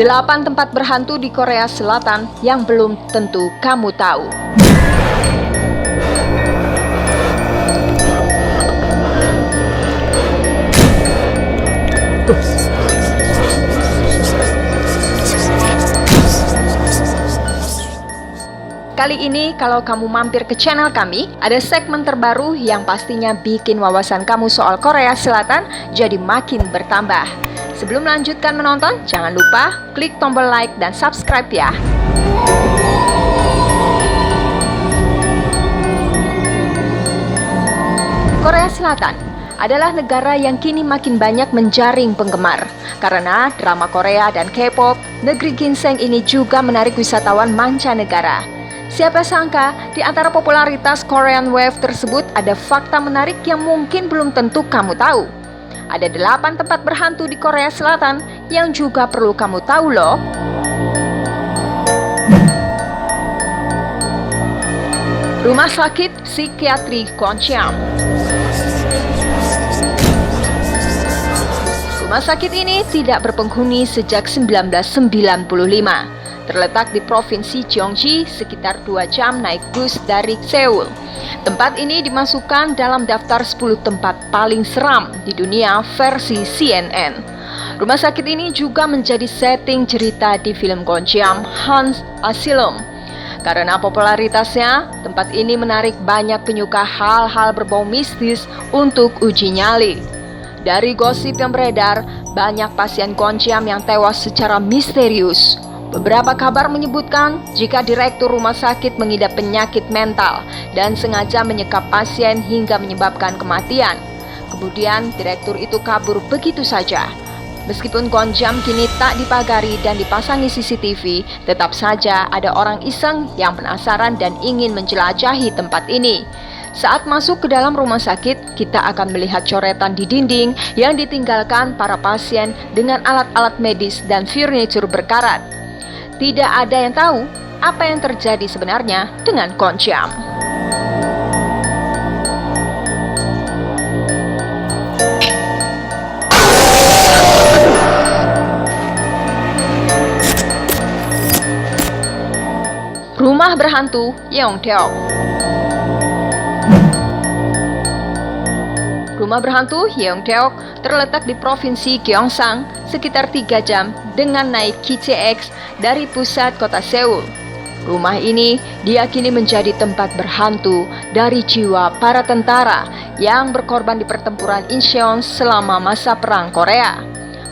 8 tempat berhantu di Korea Selatan yang belum tentu kamu tahu. Kali ini kalau kamu mampir ke channel kami, ada segmen terbaru yang pastinya bikin wawasan kamu soal Korea Selatan jadi makin bertambah. Sebelum melanjutkan menonton, jangan lupa klik tombol like dan subscribe ya. Korea Selatan adalah negara yang kini makin banyak menjaring penggemar. Karena drama Korea dan K-pop, negeri ginseng ini juga menarik wisatawan mancanegara. Siapa sangka di antara popularitas Korean Wave tersebut ada fakta menarik yang mungkin belum tentu kamu tahu. Ada 8 tempat berhantu di Korea Selatan yang juga perlu kamu tahu loh. Rumah Sakit Psikiatri Kwangcheom. Rumah sakit ini tidak berpenghuni sejak 1995. Terletak di Provinsi Gyeonggi, sekitar 2 jam naik bus dari Seoul. Tempat ini dimasukkan dalam daftar 10 tempat paling seram di dunia versi CNN. Rumah sakit ini juga menjadi setting cerita di film Kwangcheom Haunted Asylum. Karena popularitasnya, tempat ini menarik banyak penyuka hal-hal berbau mistis untuk uji nyali. Dari gosip yang beredar, banyak pasien Kwangcheom yang tewas secara misterius. Beberapa kabar menyebutkan jika direktur rumah sakit mengidap penyakit mental dan sengaja menyekap pasien hingga menyebabkan kematian. Kemudian direktur itu kabur begitu saja. Meskipun Kwangcheom kini tak dipagari dan dipasangi CCTV, tetap saja ada orang iseng yang penasaran dan ingin menjelajahi tempat ini. Saat masuk ke dalam rumah sakit, kita akan melihat coretan di dinding yang ditinggalkan para pasien dengan alat-alat medis dan furnitur berkarat. Tidak ada yang tahu apa yang terjadi sebenarnya dengan Kwangcheom. Rumah berhantu Yeongdeok. Rumah berhantu Yeongdeok terletak di Provinsi Gyeongsang, sekitar 3 jam dengan naik KCX dari pusat kota Seoul. Rumah ini diyakini menjadi tempat berhantu dari jiwa para tentara yang berkorban di pertempuran Incheon selama masa Perang Korea.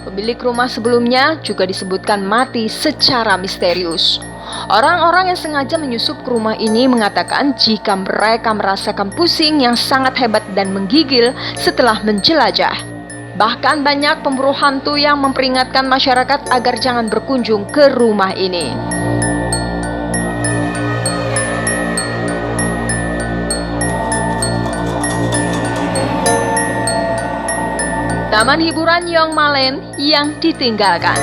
Pemilik rumah sebelumnya juga disebutkan mati secara misterius. Orang-orang yang sengaja menyusup ke rumah ini mengatakan jika mereka merasakan pusing yang sangat hebat dan menggigil setelah menjelajah. Bahkan banyak pemburu hantu yang memperingatkan masyarakat agar jangan berkunjung ke rumah ini. Taman hiburan Yongmalen yang ditinggalkan.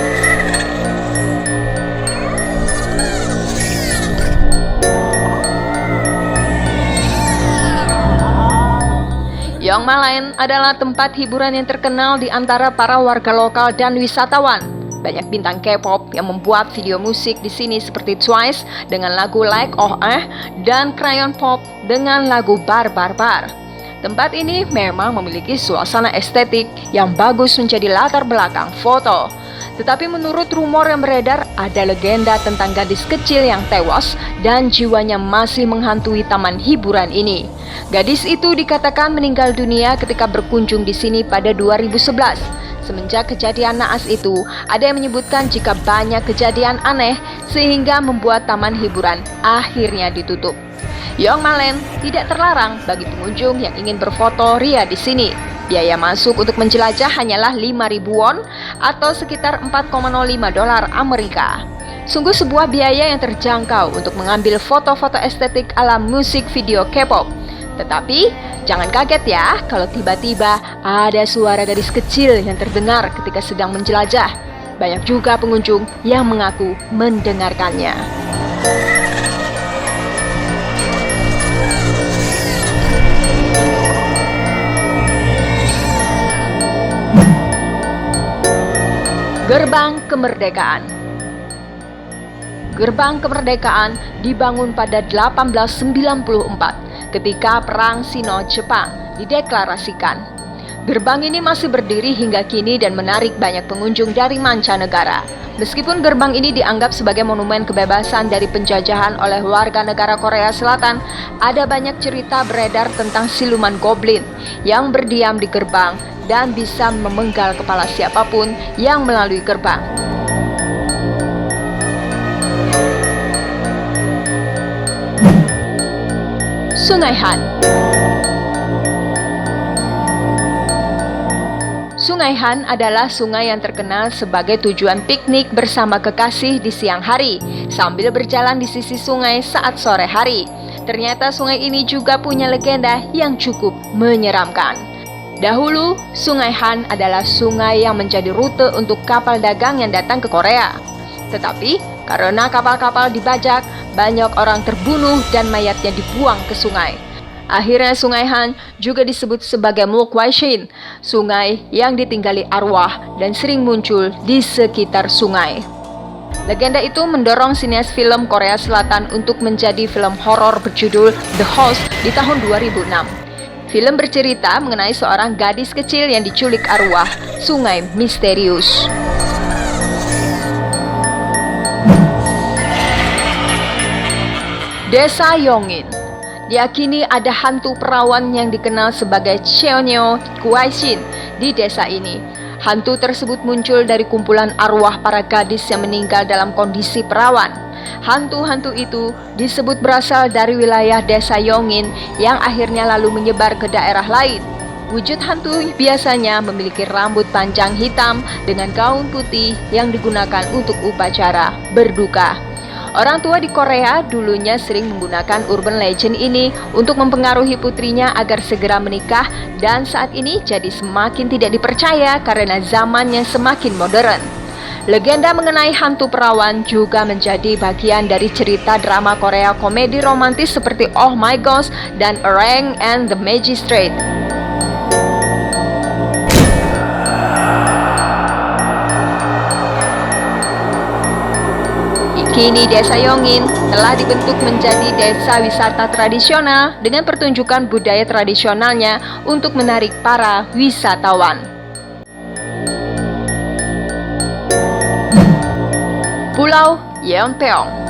Yongmalen adalah tempat hiburan yang terkenal di antara para warga lokal dan wisatawan. Banyak bintang K-pop yang membuat video musik di sini seperti Twice dengan lagu Like Oh dan Crayon Pop dengan lagu Bar Bar Bar. Tempat ini memang memiliki suasana estetik yang bagus menjadi latar belakang foto. Tetapi menurut rumor yang beredar, ada legenda tentang gadis kecil yang tewas dan jiwanya masih menghantui taman hiburan ini. Gadis itu dikatakan meninggal dunia ketika berkunjung di sini pada 2011. Semenjak kejadian naas itu, ada yang menyebutkan jika banyak kejadian aneh sehingga membuat taman hiburan akhirnya ditutup. Yongmalen tidak terlarang bagi pengunjung yang ingin berfoto ria di sini. Biaya masuk untuk menjelajah hanyalah 5.000 won atau sekitar $4,05 Amerika. Sungguh sebuah biaya yang terjangkau untuk mengambil foto-foto estetik ala musik video K-pop. Tetapi jangan kaget ya kalau tiba-tiba ada suara gadis kecil yang terdengar ketika sedang menjelajah. Banyak juga pengunjung yang mengaku mendengarkannya. Gerbang Kemerdekaan. Gerbang kemerdekaan dibangun pada 1894 ketika Perang Sino-Jepang dideklarasikan. Gerbang ini masih berdiri hingga kini dan menarik banyak pengunjung dari mancanegara. Meskipun gerbang ini dianggap sebagai monumen kebebasan dari penjajahan oleh warga negara Korea Selatan, ada banyak cerita beredar tentang siluman goblin yang berdiam di gerbang dan bisa memenggal kepala siapapun yang melalui gerbang. Sungai Han. Sungai Han adalah sungai yang terkenal sebagai tujuan piknik bersama kekasih di siang hari, sambil berjalan di sisi sungai saat sore hari. Ternyata sungai ini juga punya legenda yang cukup menyeramkan. Dahulu, Sungai Han adalah sungai yang menjadi rute untuk kapal dagang yang datang ke Korea. Tetapi, karena kapal-kapal dibajak, banyak orang terbunuh dan mayatnya dibuang ke sungai. Akhirnya Sungai Han juga disebut sebagai Mulkwaisin, sungai yang ditinggali arwah dan sering muncul di sekitar sungai. Legenda itu mendorong sinias film Korea Selatan untuk menjadi film horor berjudul The Host di tahun 2006. Film bercerita mengenai seorang gadis kecil yang diculik arwah sungai misterius. Desa Yongin. Diyakini ada hantu perawan yang dikenal sebagai Cheonyo Kwaisin di desa ini. Hantu tersebut muncul dari kumpulan arwah para gadis yang meninggal dalam kondisi perawan. Hantu-hantu itu disebut berasal dari wilayah desa Yongin yang akhirnya lalu menyebar ke daerah lain. Wujud hantu biasanya memiliki rambut panjang hitam dengan gaun putih yang digunakan untuk upacara berduka. Orang tua di Korea dulunya sering menggunakan urban legend ini untuk mempengaruhi putrinya agar segera menikah, dan saat ini jadi semakin tidak dipercaya karena zamannya semakin modern. Legenda mengenai hantu perawan juga menjadi bagian dari cerita drama Korea komedi romantis seperti Oh My Gosh dan Orang and the Magistrate. Kini Desa Yongin telah dibentuk menjadi desa wisata tradisional dengan pertunjukan budaya tradisionalnya untuk menarik para wisatawan. Pulau Yeonpeong.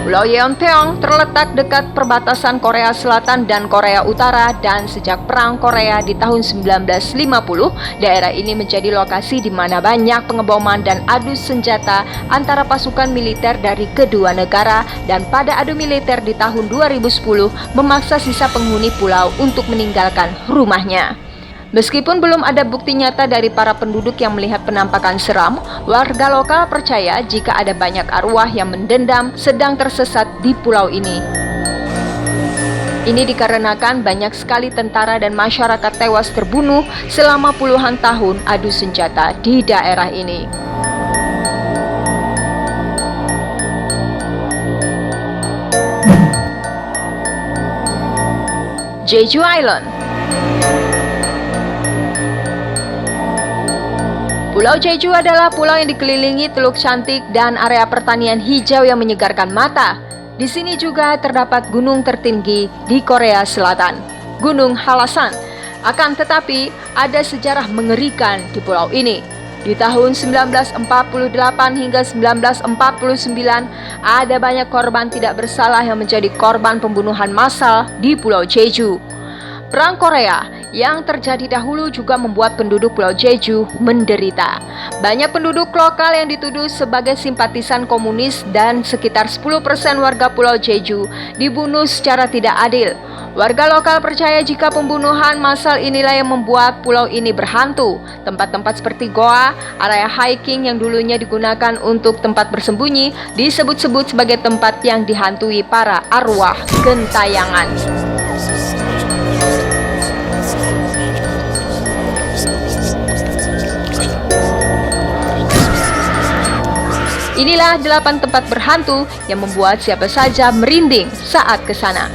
Pulau Yeonpeong terletak dekat perbatasan Korea Selatan dan Korea Utara, dan sejak Perang Korea di tahun 1950, daerah ini menjadi lokasi di mana banyak pengeboman dan adu senjata antara pasukan militer dari kedua negara, dan pada adu militer di tahun 2010 memaksa sisa penghuni pulau untuk meninggalkan rumahnya. Meskipun belum ada bukti nyata dari para penduduk yang melihat penampakan seram, warga lokal percaya jika ada banyak arwah yang mendendam sedang tersesat di pulau ini. Ini dikarenakan banyak sekali tentara dan masyarakat tewas terbunuh selama puluhan tahun adu senjata di daerah ini. Jeju Island. Pulau Jeju adalah pulau yang dikelilingi teluk cantik dan area pertanian hijau yang menyegarkan mata. Di sini juga terdapat gunung tertinggi di Korea Selatan, Gunung Halasan. Akan tetapi, ada sejarah mengerikan di pulau ini. Di tahun 1948 hingga 1949, ada banyak korban tidak bersalah yang menjadi korban pembunuhan massal di Pulau Jeju. Perang Korea yang terjadi dahulu juga membuat penduduk Pulau Jeju menderita. Banyak penduduk lokal yang dituduh sebagai simpatisan komunis dan sekitar 10% warga Pulau Jeju dibunuh secara tidak adil. Warga lokal percaya jika pembunuhan massal inilah yang membuat pulau ini berhantu. Tempat-tempat seperti goa, area hiking yang dulunya digunakan untuk tempat bersembunyi, disebut-sebut sebagai tempat yang dihantui para arwah gentayangan. Inilah 8 tempat berhantu yang membuat siapa saja merinding saat ke sana.